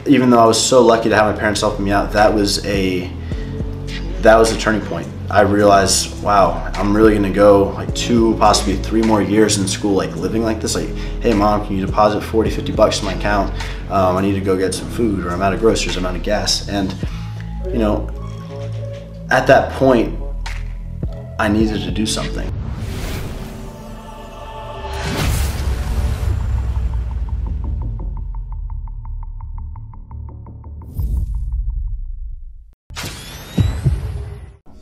even though I was so lucky to have my parents helping me out, that was a turning point. I realized, wow, I'm really gonna go like 2, possibly 3 more years in school, like living like this. Like, hey mom, can you deposit 40, 50 bucks to my account? I need to go get some food, or I'm out of groceries, I'm out of gas. And you know, at that point, I needed to do something.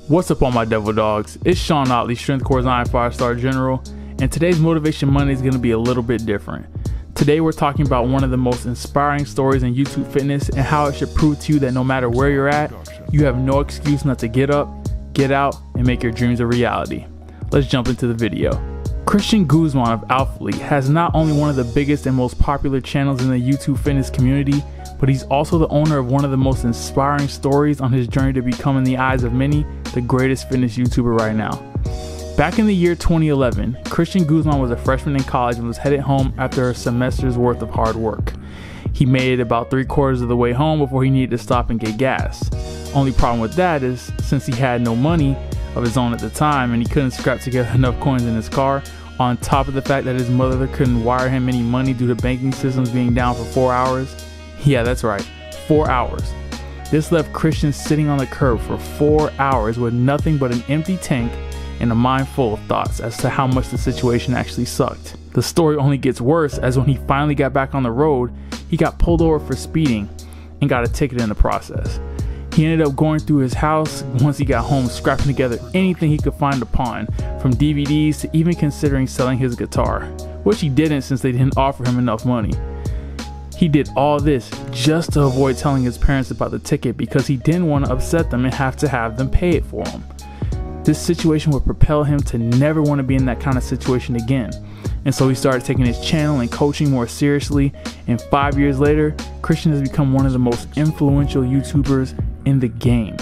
What's up all my devil dogs? It's Sean Otley, Strength Corps 9 5-star General, and today's Motivation Monday is going to be a little bit different. Today we're talking about one of the most inspiring stories in YouTube fitness and how it should prove to you that no matter where you're at, you have no excuse not to get up, get out, and make your dreams a reality. Let's jump into the video. Christian Guzman of Alphalete has not only one of the biggest and most popular channels in the YouTube fitness community, but he's also the owner of one of the most inspiring stories on his journey to become, in the eyes of many, the greatest fitness YouTuber right now. Back in the year 2011, Christian Guzman was a freshman in college and was headed home after a semester's worth of hard work. He made it about 3/4 of the way home before he needed to stop and get gas. Only problem with that is, since he had no money of his own at the time and he couldn't scrap together enough coins in his car, on top of the fact that his mother couldn't wire him any money due to banking systems being down for 4 hours. Yeah, that's right, 4 hours. This left Christian sitting on the curb for 4 hours with nothing but an empty tank and a mind full of thoughts as to how much the situation actually sucked. The story only gets worse, as when he finally got back on the road, he got pulled over for speeding and got a ticket in the process. He ended up going through his house once he got home, scrapping together anything he could find upon, from DVDs to even considering selling his guitar, which he didn't since they didn't offer him enough money. He did all this just to avoid telling his parents about the ticket because he didn't want to upset them and have to have them pay it for him. This situation would propel him to never want to be in that kind of situation again. And so he started taking his channel and coaching more seriously, and 5 years later, Christian has become one of the most influential YouTubers in the game.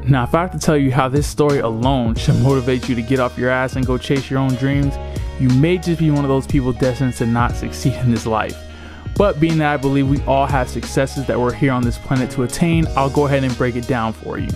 Now, if I have to tell you how this story alone should motivate you to get off your ass and go chase your own dreams, you may just be one of those people destined to not succeed in this life. But being that I believe we all have successes that we're here on this planet to attain, I'll go ahead and break it down for you.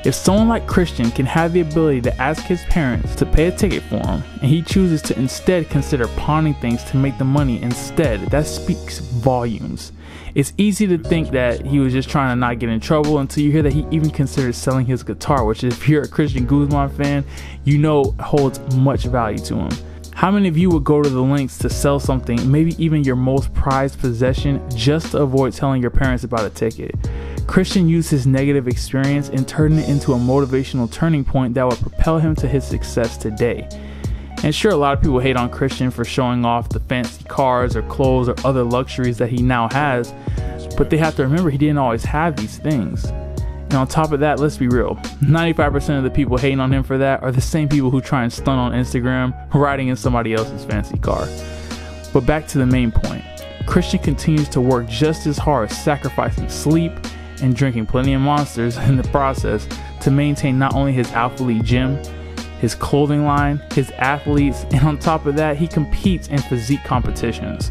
If someone like Christian can have the ability to ask his parents to pay a ticket for him, and he chooses to instead consider pawning things to make the money instead, that speaks volumes. It's easy to think that he was just trying to not get in trouble until you hear that he even considered selling his guitar, which, if you're a Christian Guzman fan, you know holds much value to him. How many of you would go to the lengths to sell something, maybe even your most prized possession, just to avoid telling your parents about a ticket? Christian used his negative experience and turned it into a motivational turning point that would propel him to his success today. And sure, a lot of people hate on Christian for showing off the fancy cars or clothes or other luxuries that he now has, but they have to remember he didn't always have these things. And on top of that, let's be real, 95% of the people hating on him for that are the same people who try and stunt on Instagram riding in somebody else's fancy car. But back to the main point, Christian continues to work just as hard, sacrificing sleep and drinking plenty of monsters in the process to maintain not only his Alphalete gym, his clothing line, his athletes, and on top of that, he competes in physique competitions.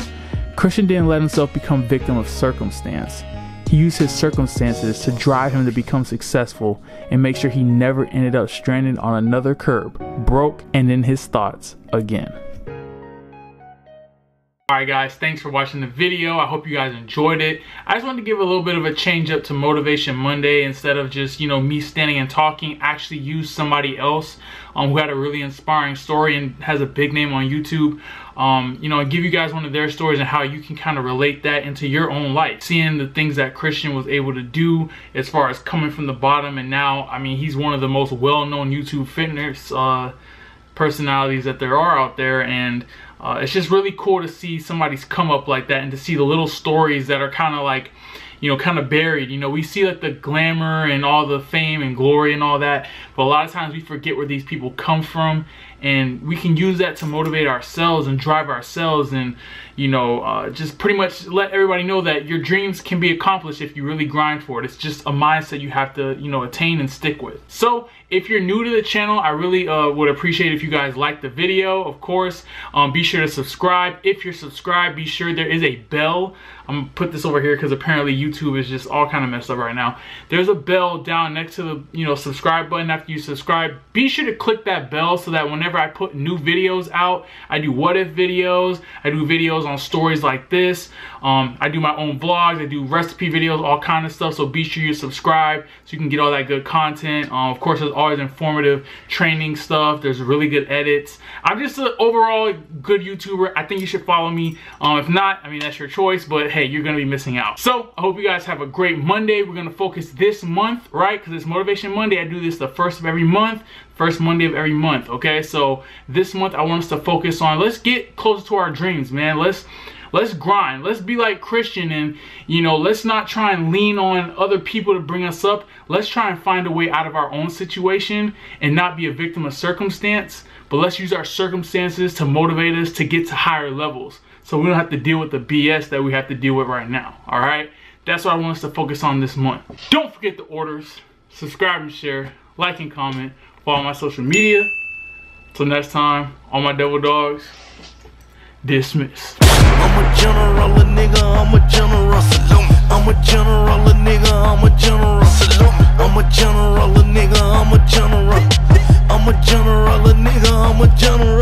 Christian didn't let himself become victim of circumstance. He used his circumstances to drive him to become successful and make sure he never ended up stranded on another curb, broke and in his thoughts again. Alright guys, thanks for watching the video. I hope you guys enjoyed it. I just wanted to give a little bit of a change up to Motivation Monday. Instead of just, me standing and talking, actually use somebody else who had a really inspiring story and has a big name on YouTube. And give you guys one of their stories and how you can kind of relate that into your own life. Seeing the things that Christian was able to do as far as coming from the bottom, and now, he's one of the most well-known YouTube fitness personalities that there are out there, and it's just really cool to see somebody's come up like that and to see the little stories that are kind of like, kind of buried. We see like the glamour and all the fame and glory and all that, but a lot of times we forget where these people come from, and we can use that to motivate ourselves and drive ourselves, and just pretty much let everybody know that your dreams can be accomplished if you really grind for it. It's just a mindset you have to attain and stick with. So if you're new to the channel, I really would appreciate if you guys like the video. Of course, be sure to subscribe. If you're subscribed, be sure there is a bell. I'm gonna put this over here because apparently YouTube is just all kind of messed up right now. There's a bell down next to the subscribe button. After you subscribe, be sure to click that bell so that whenever I put new videos out, I do what if videos, I do videos on stories like this, I do my own vlogs, I do recipe videos, all kind of stuff. So be sure you subscribe so you can get all that good content. Of course, there's always informative training stuff. There's really good edits. I'm just an overall good YouTuber. I think you should follow me. If not, I mean, that's your choice, but hey, you're gonna be missing out. So I hope you guys have a great Monday. We're gonna focus this month, right? Because it's Motivation Monday. I do this the first of every month, first Monday of every month. Okay, so this month I want us to focus on, let's get closer to our dreams, man. Let's grind. Let's be like Christian, and let's not try and lean on other people to bring us up. Let's try and find a way out of our own situation and not be a victim of circumstance, but let's use our circumstances to motivate us to get to higher levels, so we don't have to deal with the BS that we have to deal with right now. All right, that's what I want us to focus on this month. Don't forget the orders. Subscribe and share, like and comment, follow my social media. Till next time, all my devil dogs, dismissed. I'm a general, a nigga, I'm a general, salute me. I'm a general, a nigga, I'm a general, salute me. I'm a general, a nigga, I'm a general. I'm a general, a nigga, I'm a general.